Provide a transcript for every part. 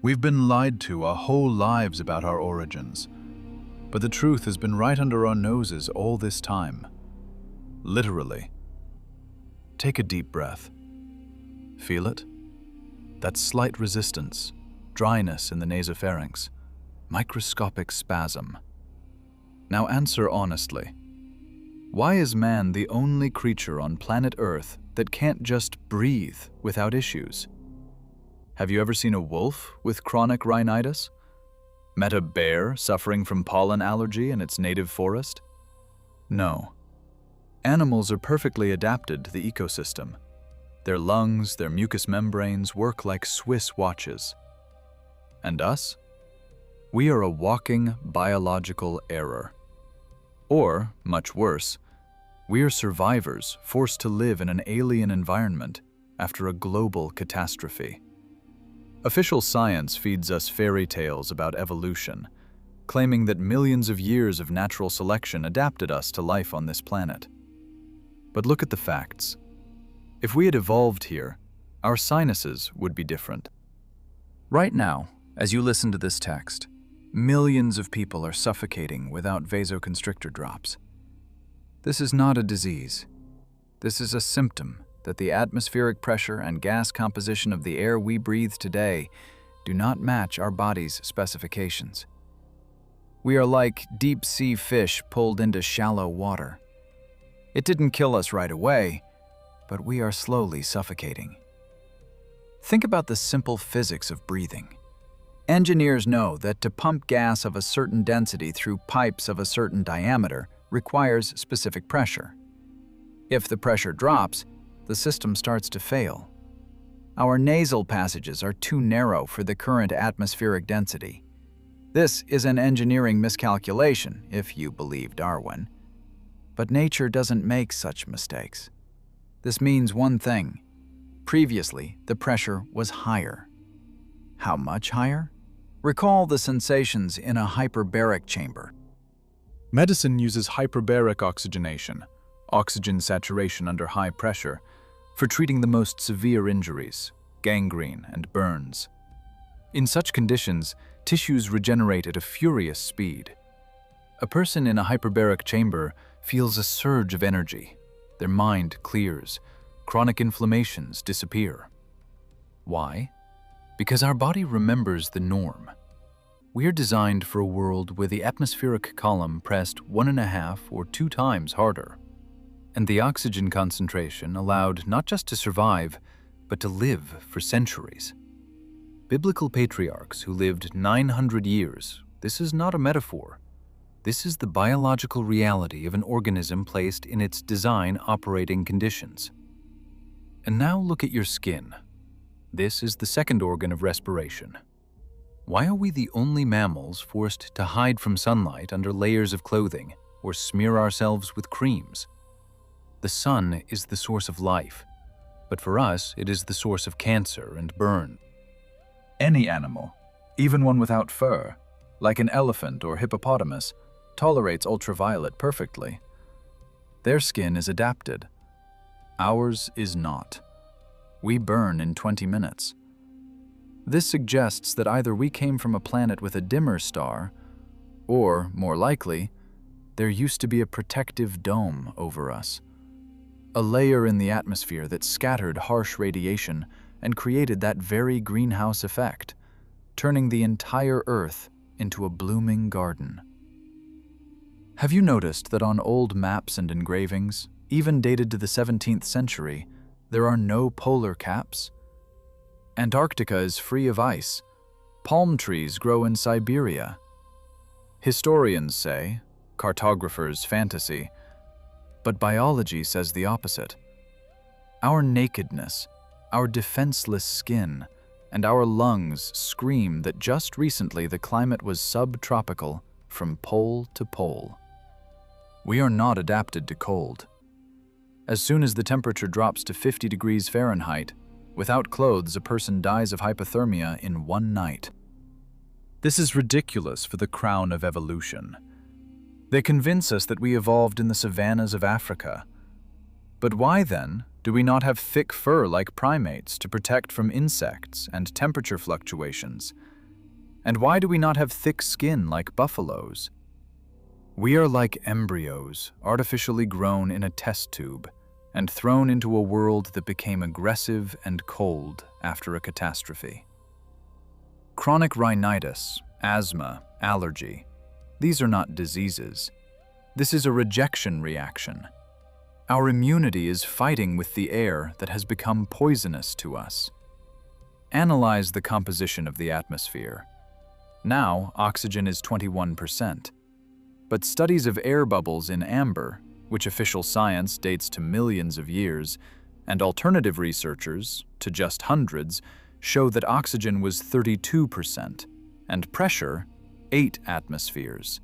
We've been lied to our whole lives about our origins, but the truth has been right under our noses all this time. Literally. Take a deep breath. Feel it? That slight resistance, dryness in the nasopharynx, microscopic spasm. Now answer honestly. Why is man the only creature on planet Earth that can't just breathe without issues? Have you ever seen a wolf with chronic rhinitis? Met a bear suffering from pollen allergy in its native forest? No. Animals are perfectly adapted to the ecosystem. Their lungs, their mucous membranes work like Swiss watches. And us? We are a walking biological error. Or, much worse, we are survivors forced to live in an alien environment after a global catastrophe. Official science feeds us fairy tales about evolution, claiming that millions of years of natural selection adapted us to life on this planet. But look at the facts. If we had evolved here, our sinuses would be different. Right now, as you listen to this text, millions of people are suffocating without vasoconstrictor drops. This is not a disease. This is a symptom that the atmospheric pressure and gas composition of the air we breathe today do not match our body's specifications. We are like deep-sea fish pulled into shallow water. It didn't kill us right away, but we are slowly suffocating. Think about the simple physics of breathing. Engineers know that to pump gas of a certain density through pipes of a certain diameter requires specific pressure. If the pressure drops, the system starts to fail. Our nasal passages are too narrow for the current atmospheric density. This is an engineering miscalculation, if you believe Darwin. But nature doesn't make such mistakes. This means one thing. Previously, the pressure was higher. How much higher? Recall the sensations in a hyperbaric chamber. Medicine uses hyperbaric oxygenation, oxygen saturation under high pressure, for treating the most severe injuries, gangrene and burns. In such conditions, tissues regenerate at a furious speed. A person in a hyperbaric chamber feels a surge of energy. Their mind clears. Chronic inflammations disappear. Why? Because our body remembers the norm. We are designed for a world where the atmospheric column pressed 1.5 or 2 times harder, and the oxygen concentration allowed not just to survive, but to live for centuries. Biblical patriarchs who lived 900 years, this is not a metaphor. This is the biological reality of an organism placed in its design operating conditions. And now look at your skin. This is the second organ of respiration. Why are we the only mammals forced to hide from sunlight under layers of clothing or smear ourselves with creams? The sun is the source of life, but for us it is the source of cancer and burn. Any animal, even one without fur, like an elephant or hippopotamus, tolerates ultraviolet perfectly. Their skin is adapted. Ours is not. We burn in 20 minutes. This suggests that either we came from a planet with a dimmer star, or, more likely, there used to be a protective dome over us. A layer in the atmosphere that scattered harsh radiation and created that very greenhouse effect, turning the entire Earth into a blooming garden. Have you noticed that on old maps and engravings, even dated to the 17th century, there are no polar caps? Antarctica is free of ice. Palm trees grow in Siberia. Historians say, cartographers fantasy, but biology says the opposite. Our nakedness, our defenseless skin, and our lungs scream that just recently the climate was subtropical from pole to pole. We are not adapted to cold. As soon as the temperature drops to 50 degrees Fahrenheit, without clothes, a person dies of hypothermia in one night. This is ridiculous for the crown of evolution. They convince us that we evolved in the savannas of Africa. But why, then, do we not have thick fur like primates to protect from insects and temperature fluctuations, And why do we not have thick skin like buffaloes? We are like embryos, artificially grown in a test tube and thrown into a world that became aggressive and cold after a catastrophe. Chronic rhinitis, asthma, allergy, these are not diseases. This is a rejection reaction. Our immunity is fighting with the air that has become poisonous to us. Analyze the composition of the atmosphere. Now, oxygen is 21%. But studies of air bubbles in amber, which official science dates to millions of years, and alternative researchers, to just hundreds, show that oxygen was 32%, and pressure, 8 atmospheres.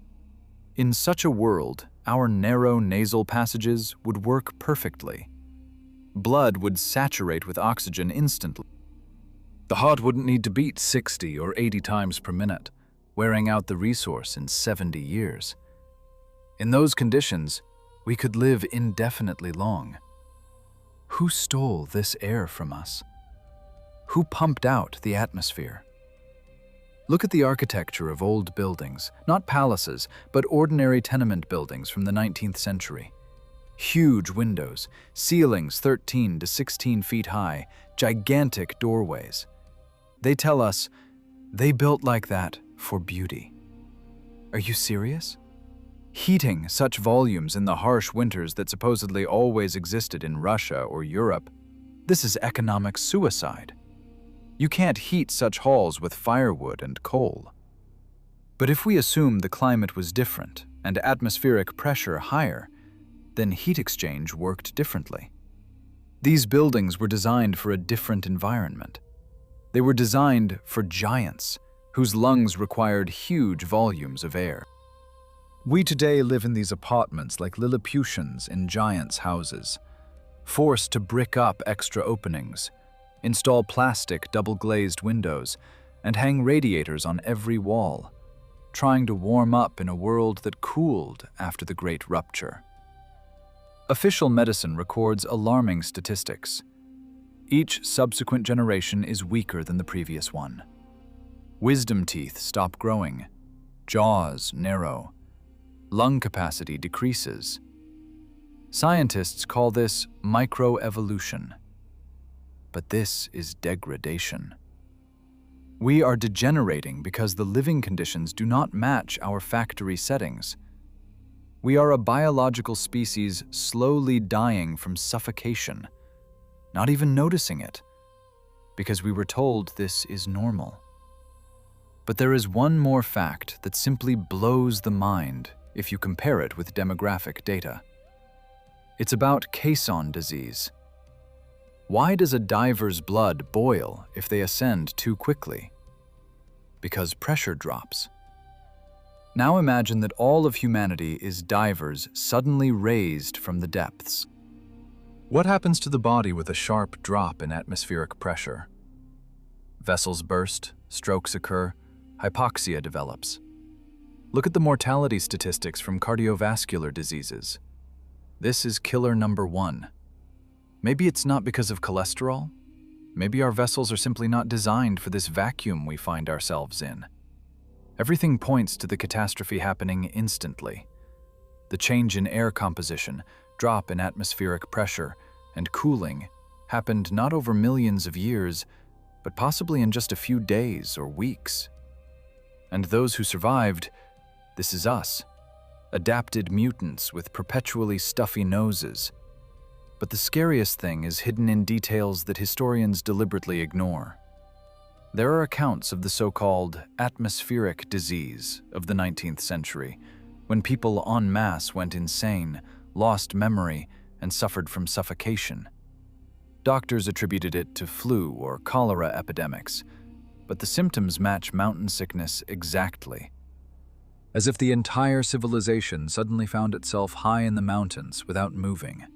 In such a world, our narrow nasal passages would work perfectly. Blood would saturate with oxygen instantly. The heart wouldn't need to beat 60 or 80 times per minute, wearing out the resource in 70 years. In those conditions, we could live indefinitely long. Who stole this air from us? Who pumped out the atmosphere? Look at the architecture of old buildings, not palaces, but ordinary tenement buildings from the 19th century. Huge windows, ceilings 13 to 16 feet high, gigantic doorways. They tell us they built like that for beauty. Are you serious? Heating such volumes in the harsh winters that supposedly always existed in Russia or Europe, this is economic suicide. You can't heat such halls with firewood and coal. But if we assume the climate was different and atmospheric pressure higher, then heat exchange worked differently. These buildings were designed for a different environment. They were designed for giants, whose lungs required huge volumes of air. We today live in these apartments like Lilliputians in giants' houses, forced to brick up extra openings, install plastic double-glazed windows, and hang radiators on every wall, trying to warm up in a world that cooled after the Great Rupture. Official medicine records alarming statistics. Each subsequent generation is weaker than the previous one. Wisdom teeth stop growing, jaws narrow, lung capacity decreases. Scientists call this microevolution. But this is degradation. We are degenerating because the living conditions do not match our factory settings. We are a biological species slowly dying from suffocation, not even noticing it, because we were told this is normal. But there is one more fact that simply blows the mind if you compare it with demographic data. It's about caisson disease. Why does a diver's blood boil if they ascend too quickly? Because pressure drops. Now imagine that all of humanity is divers suddenly raised from the depths. What happens to the body with a sharp drop in atmospheric pressure? Vessels burst, strokes occur, hypoxia develops. Look at the mortality statistics from cardiovascular diseases. This is killer number 1. Maybe it's not because of cholesterol. Maybe our vessels are simply not designed for this vacuum we find ourselves in. Everything points to the catastrophe happening instantly. The change in air composition, drop in atmospheric pressure, and cooling happened not over millions of years, but possibly in just a few days or weeks. And those who survived, this is us, adapted mutants with perpetually stuffy noses. But the scariest thing is hidden in details that historians deliberately ignore. There are accounts of the so-called atmospheric disease of the 19th century, when people en masse went insane, lost memory, and suffered from suffocation. Doctors attributed it to flu or cholera epidemics, but the symptoms match mountain sickness exactly. As if the entire civilization suddenly found itself high in the mountains without moving.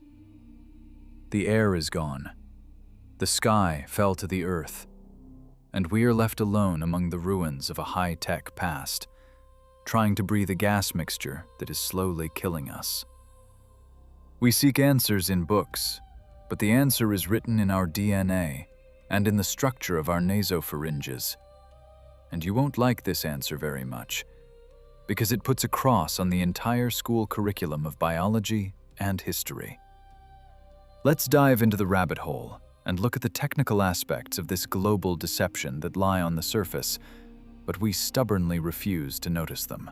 The air is gone. The sky fell to the earth, and we are left alone among the ruins of a high-tech past, trying to breathe a gas mixture that is slowly killing us. We seek answers in books, but the answer is written in our DNA and in the structure of our nasopharynges. And you won't like this answer very much, because it puts a cross on the entire school curriculum of biology and history. Let's dive into the rabbit hole and look at the technical aspects of this global deception that lie on the surface, but we stubbornly refuse to notice them.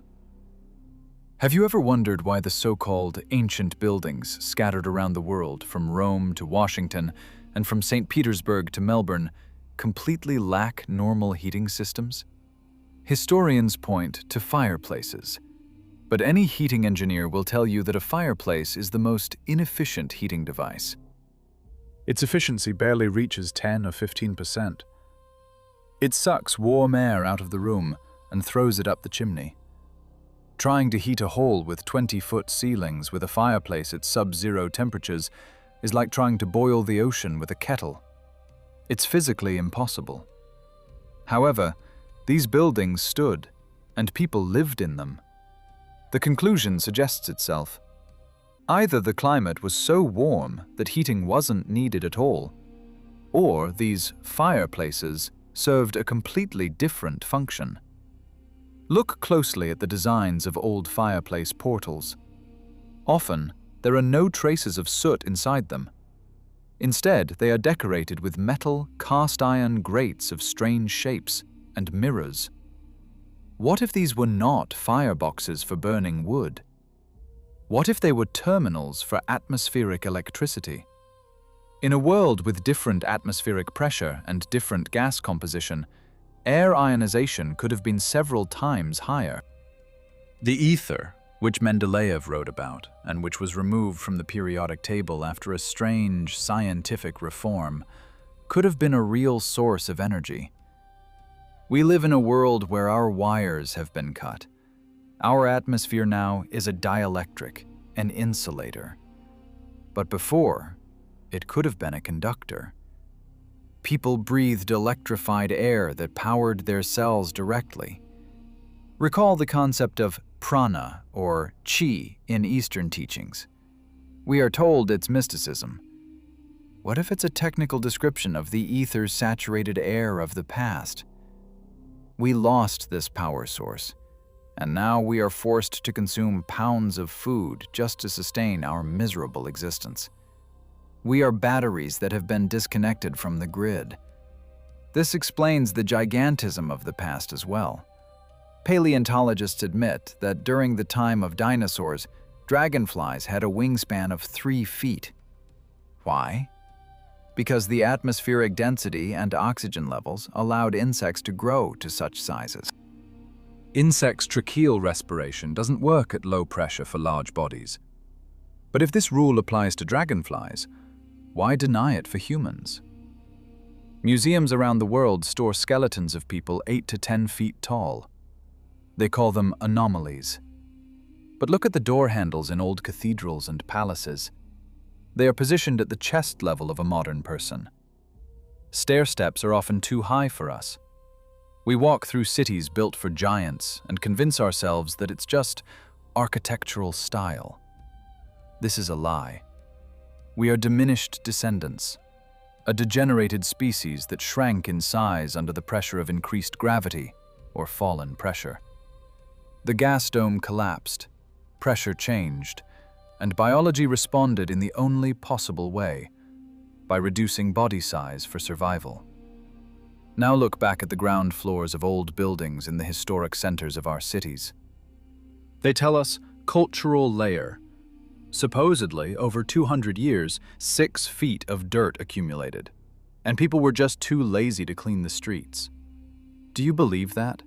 Have you ever wondered why the so-called ancient buildings scattered around the world, from Rome to Washington and from St. Petersburg to Melbourne, completely lack normal heating systems? Historians point to fireplaces, but any heating engineer will tell you that a fireplace is the most inefficient heating device. Its efficiency barely reaches 10 or 15%. It sucks warm air out of the room and throws it up the chimney. Trying to heat a hall with 20-foot ceilings with a fireplace at sub-zero temperatures is like trying to boil the ocean with a kettle. It's physically impossible. However, these buildings stood, and people lived in them. The conclusion suggests itself. Either the climate was so warm that heating wasn't needed at all, or these fireplaces served a completely different function. Look closely at the designs of old fireplace portals. Often, there are no traces of soot inside them. Instead, they are decorated with metal, cast-iron grates of strange shapes and mirrors. What if these were not fireboxes for burning wood? What if they were terminals for atmospheric electricity? In a world with different atmospheric pressure and different gas composition, air ionization could have been several times higher. The ether, which Mendeleev wrote about, and which was removed from the periodic table after a strange scientific reform, could have been a real source of energy. We live in a world where our wires have been cut. Our atmosphere now is a dielectric, an insulator. But before, it could have been a conductor. People breathed electrified air that powered their cells directly. Recall the concept of prana, or chi, in Eastern teachings. We are told it's mysticism. What if it's a technical description of the ether-saturated air of the past? We lost this power source, and now we are forced to consume pounds of food just to sustain our miserable existence. We are batteries that have been disconnected from the grid. This explains the gigantism of the past as well. Paleontologists admit that during the time of dinosaurs, dragonflies had a wingspan of 3 feet. Why? Because the atmospheric density and oxygen levels allowed insects to grow to such sizes. Insects' tracheal respiration doesn't work at low pressure for large bodies. But if this rule applies to dragonflies, why deny it for humans? Museums around the world store skeletons of people 8 to 10 feet tall. They call them anomalies. But look at the door handles in old cathedrals and palaces. They are positioned at the chest level of a modern person. Stair steps are often too high for us. We walk through cities built for giants and convince ourselves that it's just architectural style. This is a lie. We are diminished descendants, a degenerated species that shrank in size under the pressure of increased gravity or fallen pressure. The gas dome collapsed, pressure changed, and biology responded in the only possible way, by reducing body size for survival. Now look back at the ground floors of old buildings in the historic centers of our cities. They tell us cultural layer. Supposedly, over 200 years, 6 feet of dirt accumulated, and people were just too lazy to clean the streets. Do you believe that?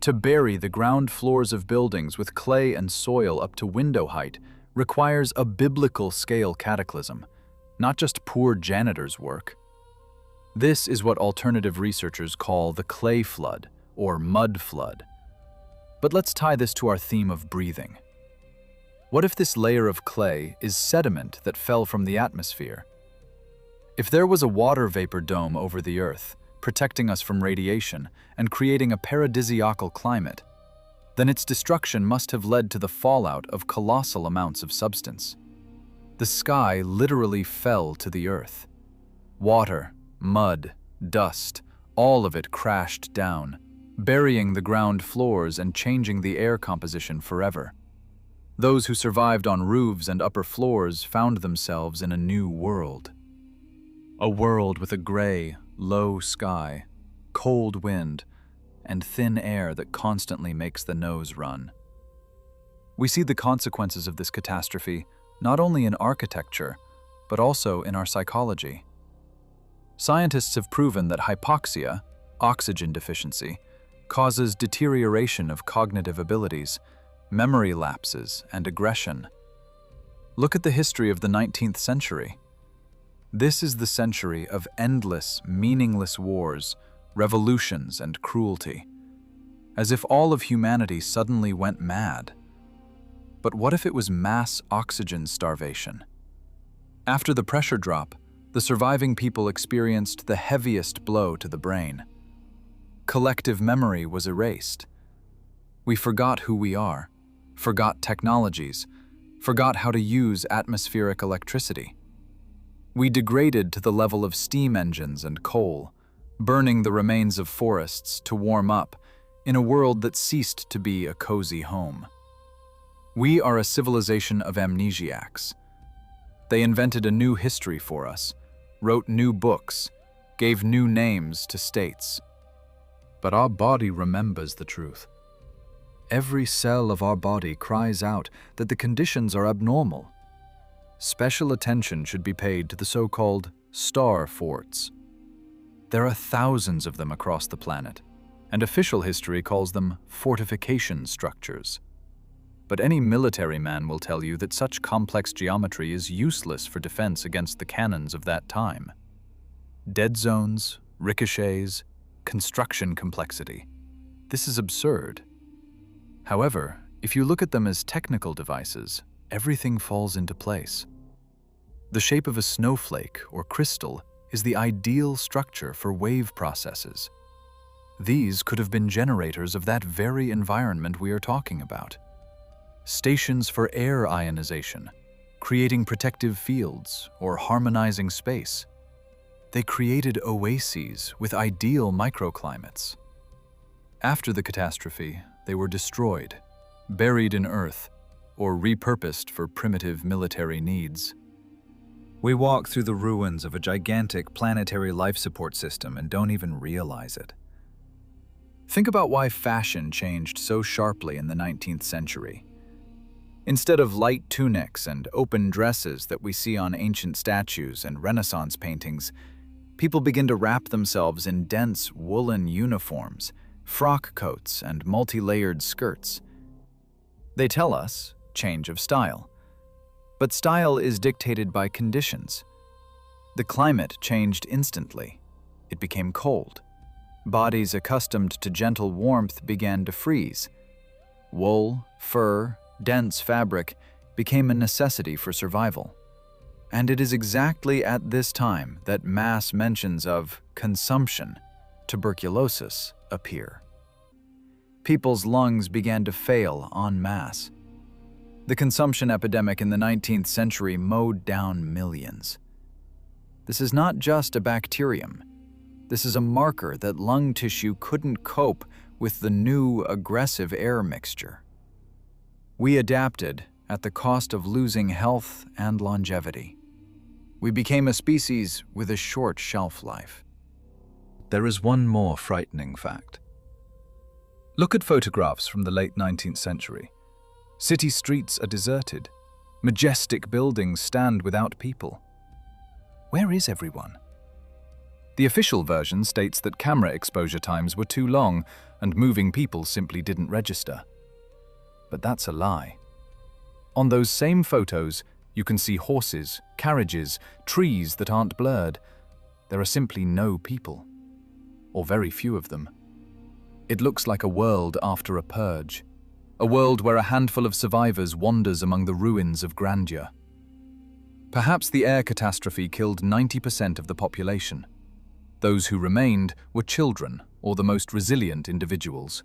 To bury the ground floors of buildings with clay and soil up to window height requires a biblical scale cataclysm, not just poor janitors' work. This is what alternative researchers call the clay flood, or mud flood. But let's tie this to our theme of breathing. What if this layer of clay is sediment that fell from the atmosphere? If there was a water vapor dome over the Earth, protecting us from radiation and creating a paradisiacal climate, then its destruction must have led to the fallout of colossal amounts of substance. The sky literally fell to the Earth. Water, mud, dust, all of it crashed down, burying the ground floors and changing the air composition forever. Those who survived on roofs and upper floors found themselves in a new world. A world with a gray, low sky, cold wind, and thin air that constantly makes the nose run. We see the consequences of this catastrophe not only in architecture, but also in our psychology. Scientists have proven that hypoxia, oxygen deficiency, causes deterioration of cognitive abilities, memory lapses, and aggression. Look at the history of the 19th century. This is the century of endless, meaningless wars, revolutions, and cruelty, as if all of humanity suddenly went mad. But what if it was mass oxygen starvation? After the pressure drop, the surviving people experienced the heaviest blow to the brain. Collective memory was erased. We forgot who we are, forgot technologies, forgot how to use atmospheric electricity. We degraded to the level of steam engines and coal, burning the remains of forests to warm up in a world that ceased to be a cozy home. We are a civilization of amnesiacs. They invented a new history for us, wrote new books, gave new names to states. But our body remembers the truth. Every cell of our body cries out that the conditions are abnormal. Special attention should be paid to the so-called star forts. There are thousands of them across the planet, and official history calls them fortification structures. But any military man will tell you that such complex geometry is useless for defense against the cannons of that time. Dead zones, ricochets, construction complexity. This is absurd. However, if you look at them as technical devices, everything falls into place. The shape of a snowflake or crystal is the ideal structure for wave processes. These could have been generators of that very environment we are talking about. Stations for air ionization, creating protective fields or harmonizing space. They created oases with ideal microclimates. After the catastrophe, they were destroyed, buried in earth, or repurposed for primitive military needs. We walk through the ruins of a gigantic planetary life support system and don't even realize it. Think about why fashion changed so sharply in the 19th century. Instead of light tunics and open dresses that we see on ancient statues and Renaissance paintings, people begin to wrap themselves in dense woolen uniforms, frock coats, and multi-layered skirts. They tell us, change of style. But style is dictated by conditions. The climate changed instantly. It became cold. Bodies accustomed to gentle warmth began to freeze. Wool, fur, dense fabric became a necessity for survival. And it is exactly at this time that mass mentions of consumption, tuberculosis, appear. People's lungs began to fail en masse. The consumption epidemic in the 19th century mowed down millions. This is not just a bacterium. This is a marker that lung tissue couldn't cope with the new aggressive air mixture. We adapted at the cost of losing health and longevity. We became a species with a short shelf life. There is one more frightening fact. Look at photographs from the late 19th century. City streets are deserted. Majestic buildings stand without people. Where is everyone? The official version states that camera exposure times were too long and moving people simply didn't register. But that's a lie. On those same photos, you can see horses, carriages, trees that aren't blurred. There are simply no people, or very few of them. It looks like a world after a purge, a world where a handful of survivors wanders among the ruins of grandeur. Perhaps the air catastrophe killed 90% of the population. Those who remained were children or the most resilient individuals.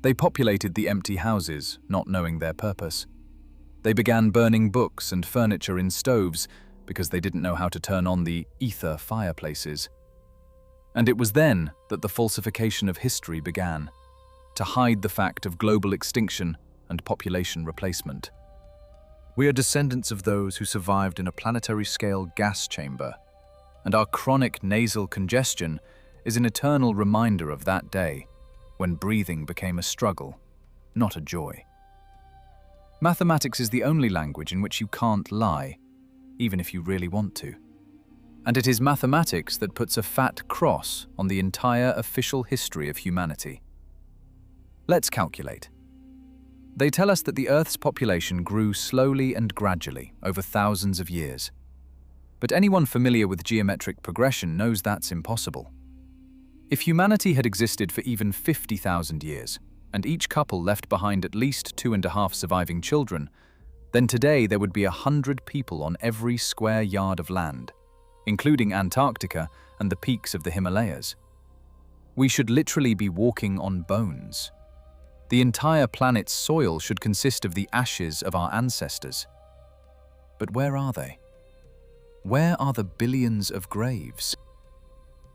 They populated the empty houses, not knowing their purpose. They began burning books and furniture in stoves because they didn't know how to turn on the ether fireplaces. And it was then that the falsification of history began, to hide the fact of global extinction and population replacement. We are descendants of those who survived in a planetary-scale gas chamber, and our chronic nasal congestion is an eternal reminder of that day when breathing became a struggle, not a joy. Mathematics is the only language in which you can't lie, even if you really want to. And it is mathematics that puts a fat cross on the entire official history of humanity. Let's calculate. They tell us that the Earth's population grew slowly and gradually over thousands of years. But anyone familiar with geometric progression knows that's impossible. If humanity had existed for even 50,000 years, and each couple left behind at least 2.5 surviving children, then today there would be 100 people on every square yard of land, including Antarctica and the peaks of the Himalayas. We should literally be walking on bones. The entire planet's soil should consist of the ashes of our ancestors. But where are they? Where are the billions of graves?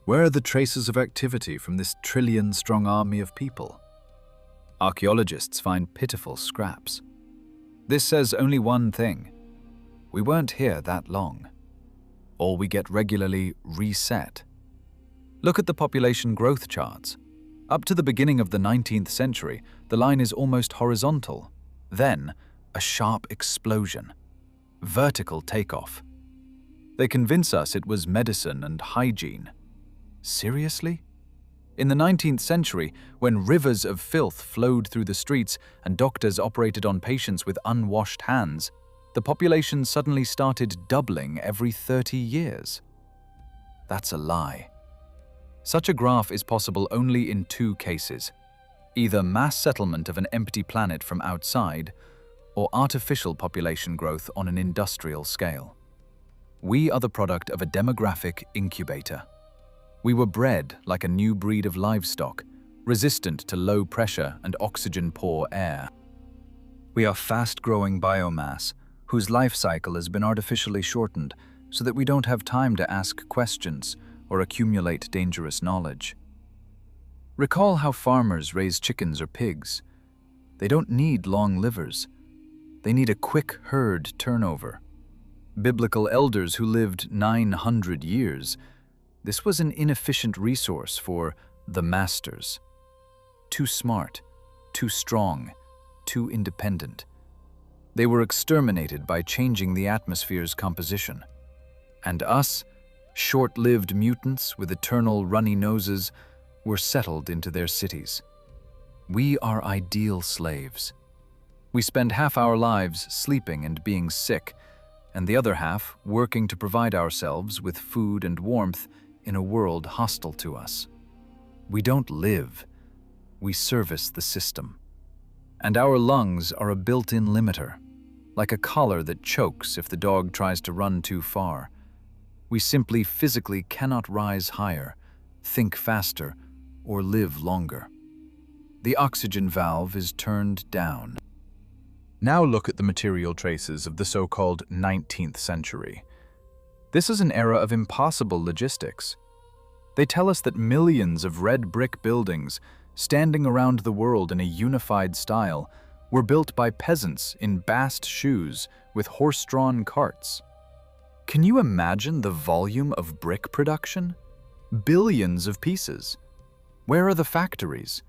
Where are the traces of activity from this trillion-strong army of people? Archaeologists find pitiful scraps. This says only one thing: we weren't here that long. Or we get regularly reset. Look at the population growth charts. Up to the beginning of the 19th century, the line is almost horizontal. Then, a sharp explosion. Vertical takeoff. They convince us it was medicine and hygiene. Seriously? In the 19th century, when rivers of filth flowed through the streets and doctors operated on patients with unwashed hands, the population suddenly started doubling every 30 years. That's a lie. Such a graph is possible only in two cases: either mass settlement of an empty planet from outside, or artificial population growth on an industrial scale. We are the product of a demographic incubator. We were bred like a new breed of livestock, resistant to low pressure and oxygen-poor air. We are fast-growing biomass, whose life cycle has been artificially shortened so that we don't have time to ask questions or accumulate dangerous knowledge. Recall how farmers raise chickens or pigs. They don't need long livers. They need a quick herd turnover. Biblical elders who lived 900 years, this was an inefficient resource for the masters. Too smart, too strong, too independent. They were exterminated by changing the atmosphere's composition. And us, short-lived mutants with eternal runny noses, were settled into their cities. We are ideal slaves. We spend half our lives sleeping and being sick, and the other half working to provide ourselves with food and warmth in a world hostile to us. We don't live, we service the system. And our lungs are a built-in limiter, like a collar that chokes if the dog tries to run too far. We simply physically cannot rise higher, think faster, or live longer. The oxygen valve is turned down. Now look at the material traces of the so-called 19th century. This is an era of impossible logistics. They tell us that millions of red brick buildings, standing around the world in a unified style, were built by peasants in bast shoes with horse-drawn carts. Can you imagine the volume of brick production? Billions of pieces. Where are the factories?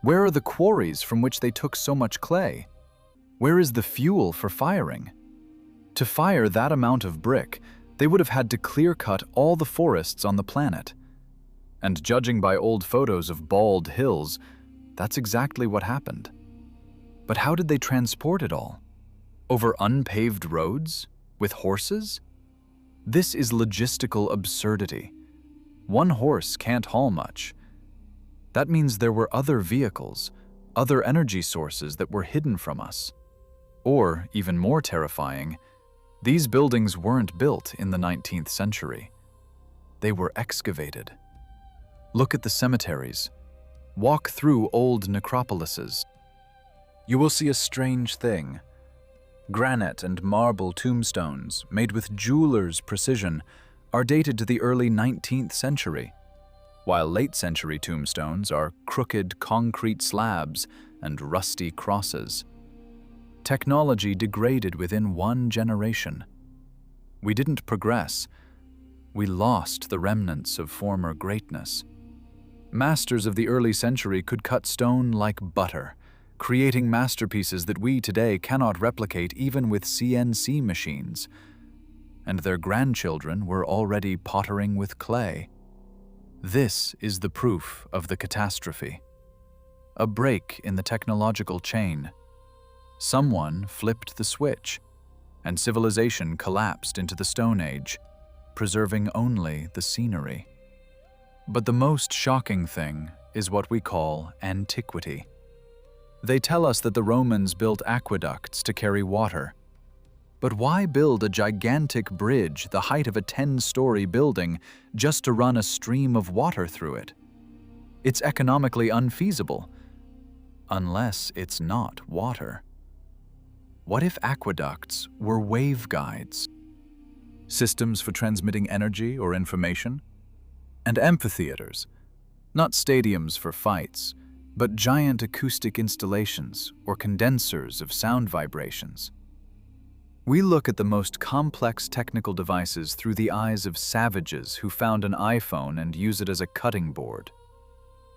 Where are the quarries from which they took so much clay? Where is the fuel for firing? To fire that amount of brick, they would have had to clear-cut all the forests on the planet. And judging by old photos of bald hills, that's exactly what happened. But how did they transport it all? Over unpaved roads? With horses? This is logistical absurdity. One horse can't haul much. That means there were other vehicles, other energy sources that were hidden from us. Or, even more terrifying, these buildings weren't built in the 19th century. They were excavated. Look at the cemeteries. Walk through old necropolises. You will see a strange thing. Granite and marble tombstones, made with jeweler's precision, are dated to the early 19th century. while late-century tombstones are crooked concrete slabs and rusty crosses. Technology degraded within one generation. We didn't progress. We lost the remnants of former greatness. Masters of the early century could cut stone like butter, creating masterpieces that we today cannot replicate even with CNC machines. And their grandchildren were already pottering with clay. This is the proof of the catastrophe. A break in the technological chain. Someone flipped the switch, and civilization collapsed into the Stone Age, preserving only the scenery. But the most shocking thing is what we call antiquity. They tell us that the Romans built aqueducts to carry water. But why build a gigantic bridge the height of a 10-story building just to run a stream of water through it? It's economically unfeasible, unless it's not water. What if aqueducts were waveguides? Systems for transmitting energy or information? And amphitheaters, not stadiums for fights, but giant acoustic installations or condensers of sound vibrations. We look at the most complex technical devices through the eyes of savages who found an iPhone and use it as a cutting board.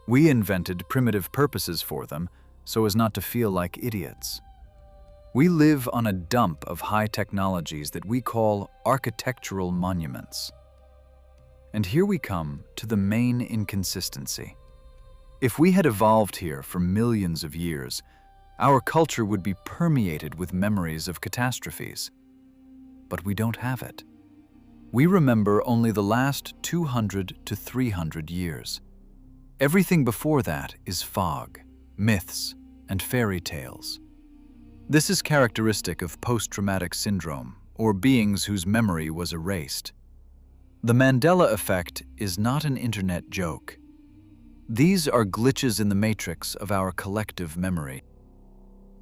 We invented primitive purposes for them so as not to feel like idiots. We live on a dump of high technologies that we call architectural monuments. And here we come to the main inconsistency. If we had evolved here for millions of years, our culture would be permeated with memories of catastrophes. But we don't have it. We remember only the last 200 to 300 years. Everything before that is fog, myths, and fairy tales. This is characteristic of post-traumatic syndrome, or beings whose memory was erased. The Mandela effect is not an internet joke. These are glitches in the matrix of our collective memory.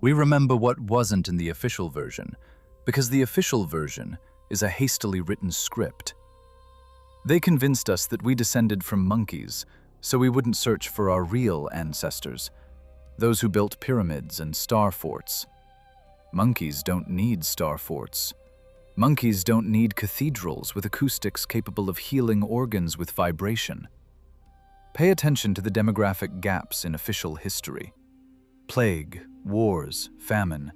We remember what wasn't in the official version, because the official version is a hastily written script. They convinced us that we descended from monkeys, so we wouldn't search for our real ancestors, those who built pyramids and star forts. Monkeys don't need star forts. Monkeys don't need cathedrals with acoustics capable of healing organs with vibration. Pay attention to the demographic gaps in official history. Plague, wars, famine.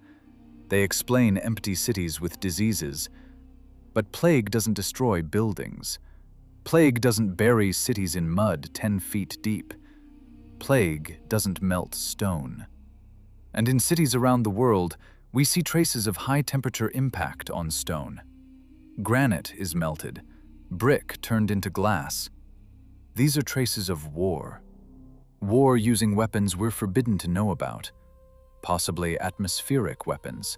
They explain empty cities with diseases. But plague doesn't destroy buildings. Plague doesn't bury cities in mud 10 feet deep. Plague doesn't melt stone. And in cities around the world, we see traces of high-temperature impact on stone. Granite is melted, brick turned into glass. These are traces of war. War using weapons we're forbidden to know about, possibly atmospheric weapons.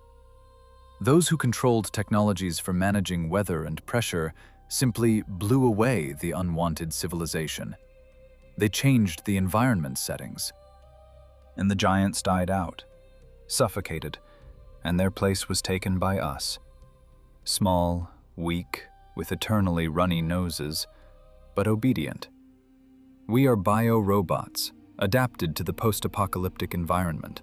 Those who controlled technologies for managing weather and pressure simply blew away the unwanted civilization. They changed the environment settings. And the giants died out, suffocated, and their place was taken by us. Small, weak, with eternally runny noses, but obedient. We are bio-robots, adapted to the post-apocalyptic environment.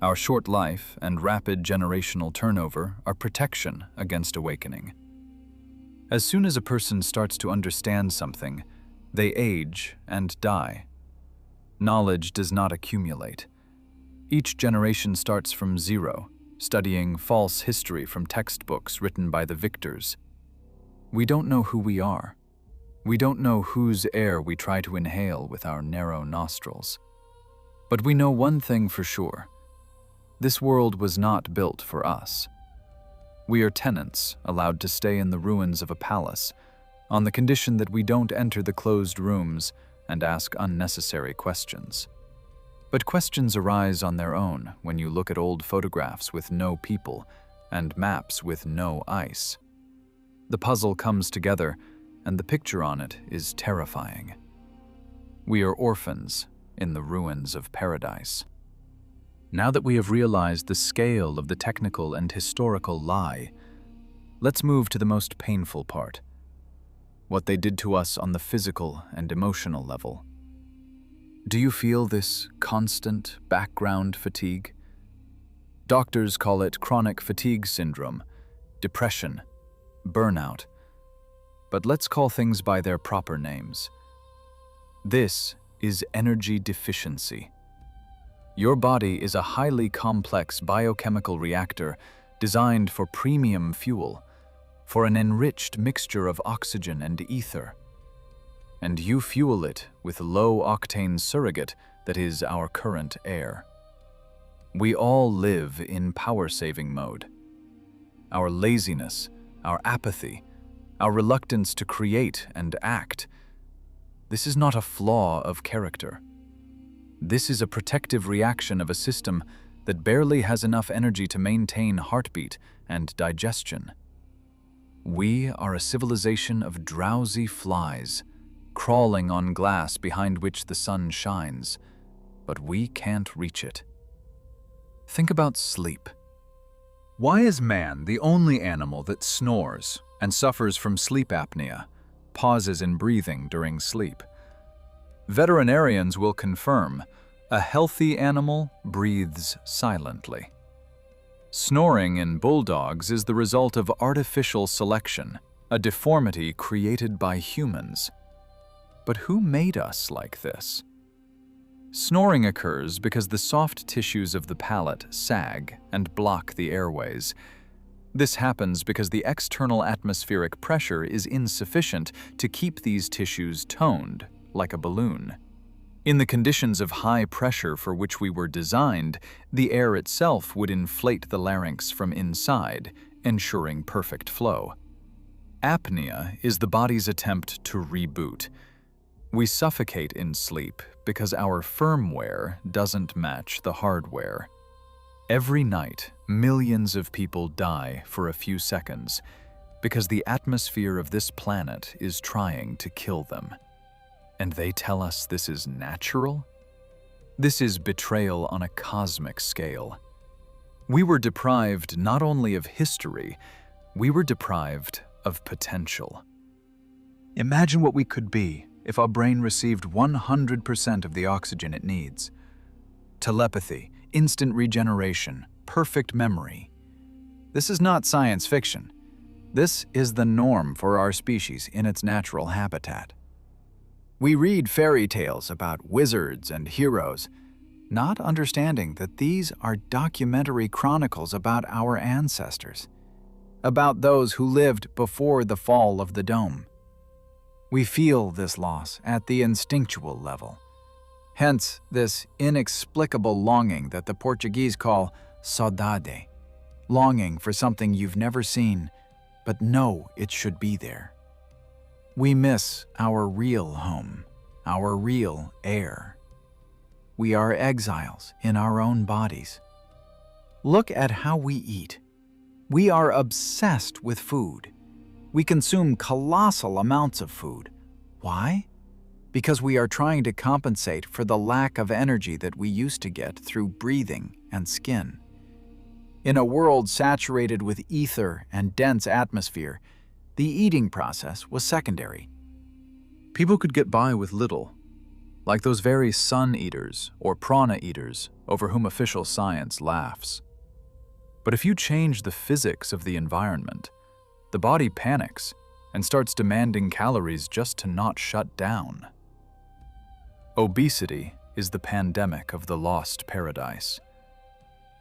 Our short life and rapid generational turnover are protection against awakening. As soon as a person starts to understand something, they age and die. Knowledge does not accumulate. Each generation starts from zero, studying false history from textbooks written by the victors. We don't know who we are. We don't know whose air we try to inhale with our narrow nostrils. But we know one thing for sure. This world was not built for us. We are tenants allowed to stay in the ruins of a palace, on the condition that we don't enter the closed rooms and ask unnecessary questions. But questions arise on their own when you look at old photographs with no people and maps with no ice. The puzzle comes together, and the picture on it is terrifying. We are orphans in the ruins of paradise. Now that we have realized the scale of the technical and historical lie, let's move to the most painful part. what they did to us on the physical and emotional level. Do you feel this constant background fatigue? Doctors call it chronic fatigue syndrome, depression, burnout. But let's call things by their proper names. This is energy deficiency. Your body is a highly complex biochemical reactor designed for premium fuel, for an enriched mixture of oxygen and ether. And you fuel it with low-octane surrogate that is our current air. We all live in power-saving mode. Our laziness, our apathy, our reluctance to create and act, this is not a flaw of character. This is a protective reaction of a system that barely has enough energy to maintain heartbeat and digestion. We are a civilization of drowsy flies, crawling on glass behind which the sun shines, but we can't reach it. Think about sleep. Why is man the only animal that snores and suffers from sleep apnea, pauses in breathing during sleep? Veterinarians will confirm a healthy animal breathes silently. Snoring in bulldogs is the result of artificial selection, a deformity created by humans. But who made us like this? Snoring occurs because the soft tissues of the palate sag and block the airways. This happens because the external atmospheric pressure is insufficient to keep these tissues toned, like a balloon. In the conditions of high pressure for which we were designed, the air itself would inflate the larynx from inside, ensuring perfect flow. Apnea is the body's attempt to reboot. We suffocate in sleep because our firmware doesn't match the hardware. Every night, millions of people die for a few seconds because the atmosphere of this planet is trying to kill them. And they tell us this is natural? This is betrayal on a cosmic scale. We were deprived not only of history, we were deprived of potential. Imagine what we could be if our brain received 100% of the oxygen it needs. Telepathy, instant regeneration, perfect memory. This is not science fiction. This is the norm for our species in its natural habitat. We read fairy tales about wizards and heroes, not understanding that these are documentary chronicles about our ancestors, about those who lived before the fall of the dome. We feel this loss at the instinctual level. Hence, this inexplicable longing that the Portuguese call saudade, longing for something you've never seen, but know it should be there. We miss our real home, our real air. We are exiles in our own bodies. Look at how we eat. We are obsessed with food. We consume colossal amounts of food. Why? Because we are trying to compensate for the lack of energy that we used to get through breathing and skin. In a world saturated with ether and dense atmosphere, the eating process was secondary. People could get by with little, like those very sun eaters or prana eaters over whom official science laughs. But if you change the physics of the environment, the body panics and starts demanding calories just to not shut down. Obesity is the pandemic of the lost paradise.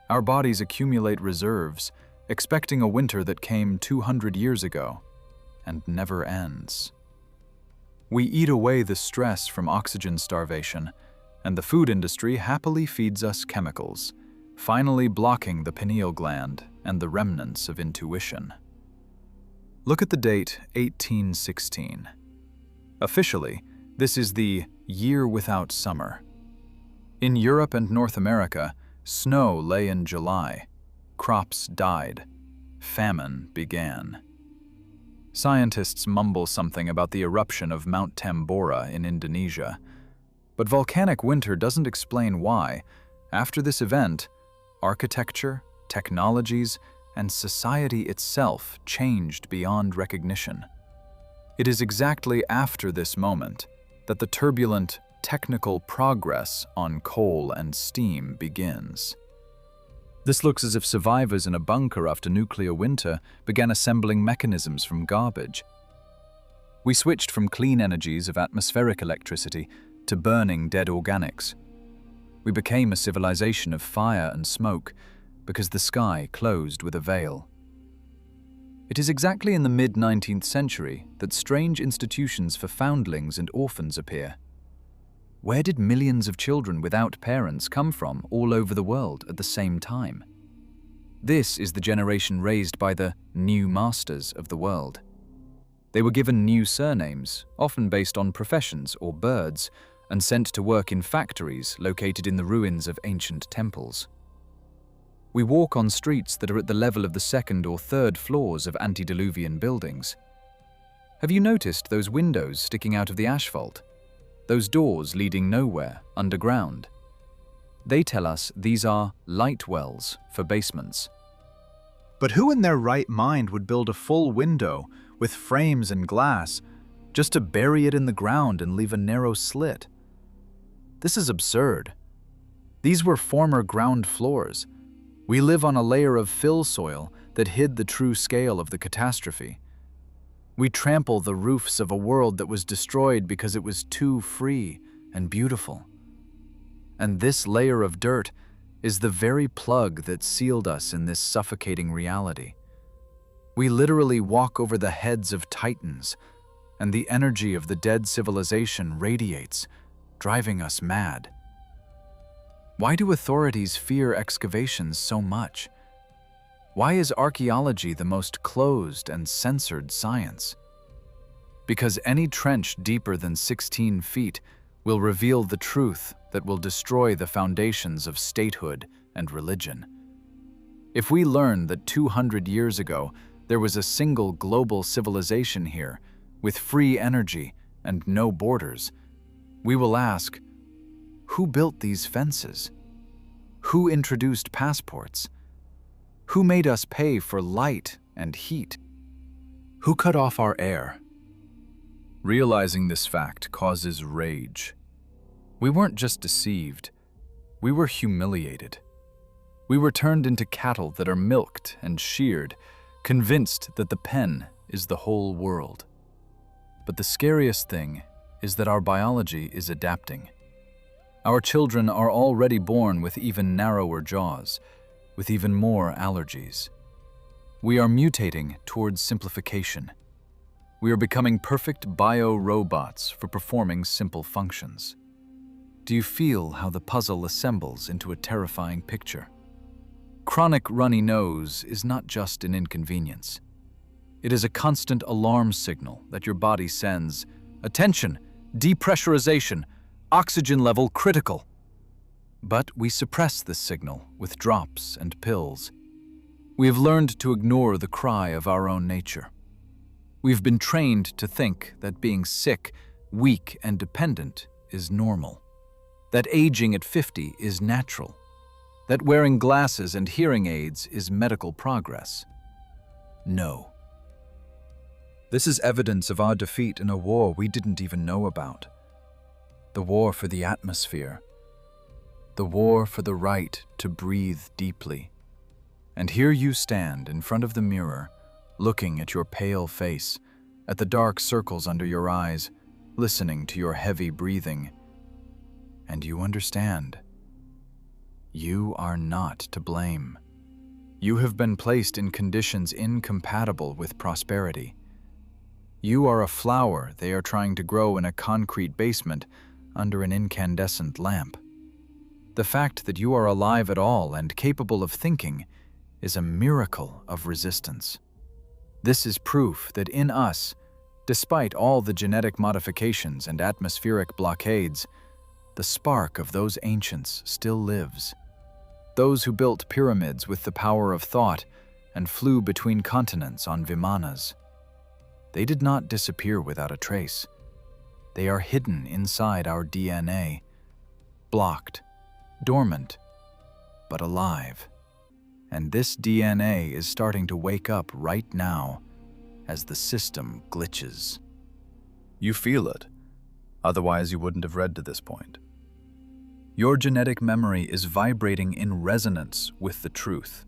Our bodies accumulate reserves, expecting a winter that came 200 years ago and never ends. We eat away the stress from oxygen starvation, and the food industry happily feeds us chemicals, finally blocking the pineal gland and the remnants of intuition. Look at the date 1816. Officially, this is the year without summer. In Europe and North America, snow lay in July, crops died, famine began. Scientists mumble something about the eruption of Mount Tambora in Indonesia, but volcanic winter doesn't explain why, after this event, architecture, technologies, and society itself changed beyond recognition. It is exactly after this moment that the turbulent technical progress on coal and steam begins. This looks as if survivors in a bunker after nuclear winter began assembling mechanisms from garbage. We switched from clean energies of atmospheric electricity to burning dead organics. We became a civilization of fire and smoke because the sky closed with a veil. It is exactly in the mid-19th century that strange institutions for foundlings and orphans appear. Where did millions of children without parents come from all over the world at the same time? This is the generation raised by the new masters of the world. They were given new surnames, often based on professions or birds, and sent to work in factories located in the ruins of ancient temples. We walk on streets that are at the level of the second or third floors of antediluvian buildings. Have you noticed those windows sticking out of the asphalt? Those doors leading nowhere, underground? They tell us these are light wells for basements. But who in their right mind would build a full window with frames and glass just to bury it in the ground and leave a narrow slit? This is absurd. These were former ground floors. We live on a layer of fill soil that hid the true scale of the catastrophe. We trample the roofs of a world that was destroyed because it was too free and beautiful. And this layer of dirt is the very plug that sealed us in this suffocating reality. We literally walk over the heads of titans, and the energy of the dead civilization radiates, driving us mad. Why do authorities fear excavations so much? Why is archaeology the most closed and censored science? Because any trench deeper than 16 feet will reveal the truth that will destroy the foundations of statehood and religion. If we learn that 200 years ago there was a single global civilization here with free energy and no borders, we will ask, who built these fences? Who introduced passports? Who made us pay for light and heat? Who cut off our air? Realizing this fact causes rage. We weren't just deceived, we were humiliated. We were turned into cattle that are milked and sheared, convinced that the pen is the whole world. But the scariest thing is that our biology is adapting. Our children are already born with even narrower jaws, with even more allergies. We are mutating towards simplification. We are becoming perfect bio-robots for performing simple functions. Do you feel how the puzzle assembles into a terrifying picture? Chronic runny nose is not just an inconvenience. It is a constant alarm signal that your body sends, attention, depressurization, oxygen level critical. But we suppress this signal with drops and pills. We have learned to ignore the cry of our own nature. We've been trained to think that being sick, weak, and dependent is normal. That aging at 50 is natural. That wearing glasses and hearing aids is medical progress. No. This is evidence of our defeat in a war we didn't even know about. The war for the atmosphere. The war for the right to breathe deeply. And here you stand in front of the mirror, looking at your pale face, at the dark circles under your eyes, listening to your heavy breathing. And you understand. You are not to blame. You have been placed in conditions incompatible with prosperity. You are a flower they are trying to grow in a concrete basement under an incandescent lamp. The fact that you are alive at all and capable of thinking is a miracle of resistance. This is proof that in us, despite all the genetic modifications and atmospheric blockades, the spark of those ancients still lives. Those who built pyramids with the power of thought and flew between continents on vimanas. They did not disappear without a trace. They are hidden inside our DNA, blocked, dormant, but alive. And this DNA is starting to wake up right now as the system glitches. You feel it. Otherwise, you wouldn't have read to this point. Your genetic memory is vibrating in resonance with the truth.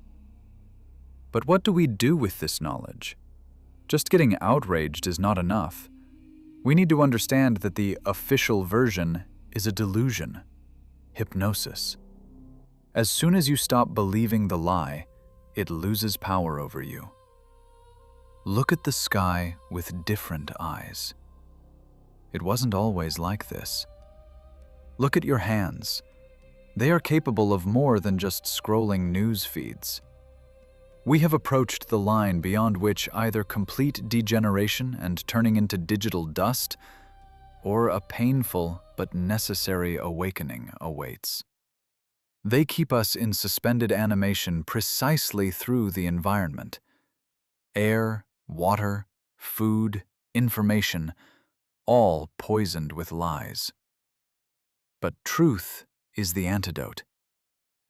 But what do we do with this knowledge? Just getting outraged is not enough. We need to understand that the official version is a delusion, hypnosis. As soon as you stop believing the lie, it loses power over you. Look at the sky with different eyes. It wasn't always like this. Look at your hands. They are capable of more than just scrolling news feeds. We have approached the line beyond which either complete degeneration and turning into digital dust, or a painful but necessary awakening awaits. They keep us in suspended animation precisely through the environment. Air, water, food, information, all poisoned with lies. But truth is the antidote,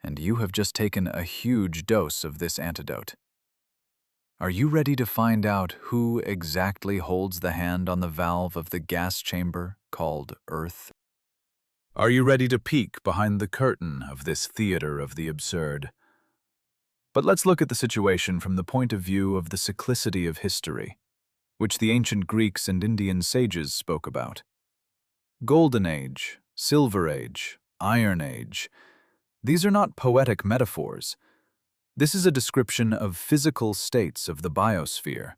and you have just taken a huge dose of this antidote. Are you ready to find out who exactly holds the hand on the valve of the gas chamber called Earth? Are you ready to peek behind the curtain of this theater of the absurd? But let's look at the situation from the point of view of the cyclicity of history, which the ancient Greeks and Indian sages spoke about. Golden Age, Silver Age, Iron Age. These are not poetic metaphors. This is a description of physical states of the biosphere.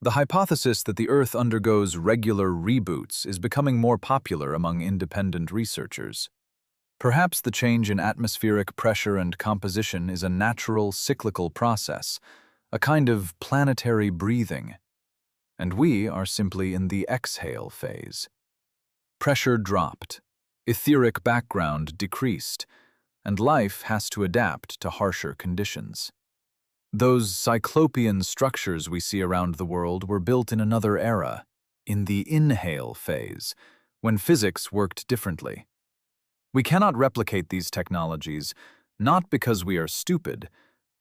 The hypothesis that the Earth undergoes regular reboots is becoming more popular among independent researchers. Perhaps the change in atmospheric pressure and composition is a natural cyclical process, a kind of planetary breathing, and we are simply in the exhale phase. Pressure dropped, etheric background decreased, and life has to adapt to harsher conditions. Those cyclopean structures we see around the world were built in another era, in the inhale phase, when physics worked differently. We cannot replicate these technologies, not because we are stupid,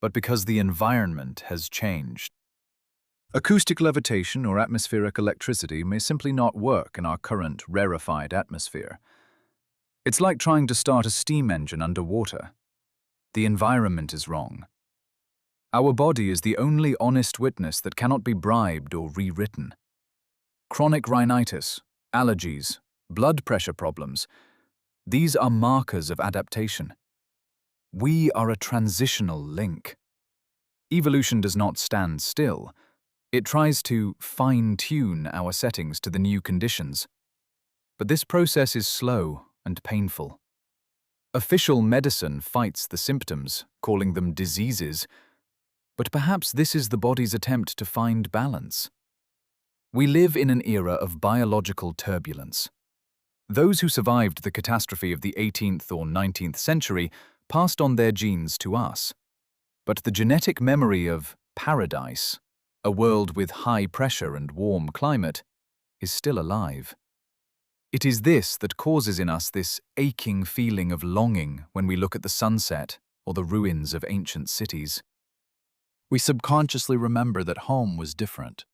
but because the environment has changed. Acoustic levitation or atmospheric electricity may simply not work in our current rarefied atmosphere. It's like trying to start a steam engine underwater. The environment is wrong. Our body is the only honest witness that cannot be bribed or rewritten. Chronic rhinitis, allergies, blood pressure problems, these are markers of adaptation. We are a transitional link. Evolution does not stand still. It tries to fine-tune our settings to the new conditions. But this process is slow and painful. Official medicine fights the symptoms, calling them diseases, but perhaps this is the body's attempt to find balance. We live in an era of biological turbulence. Those who survived the catastrophe of the 18th or 19th century passed on their genes to us. But the genetic memory of paradise, a world with high pressure and warm climate, is still alive. It is this that causes in us this aching feeling of longing when we look at the sunset or the ruins of ancient cities. We subconsciously remember that home was different,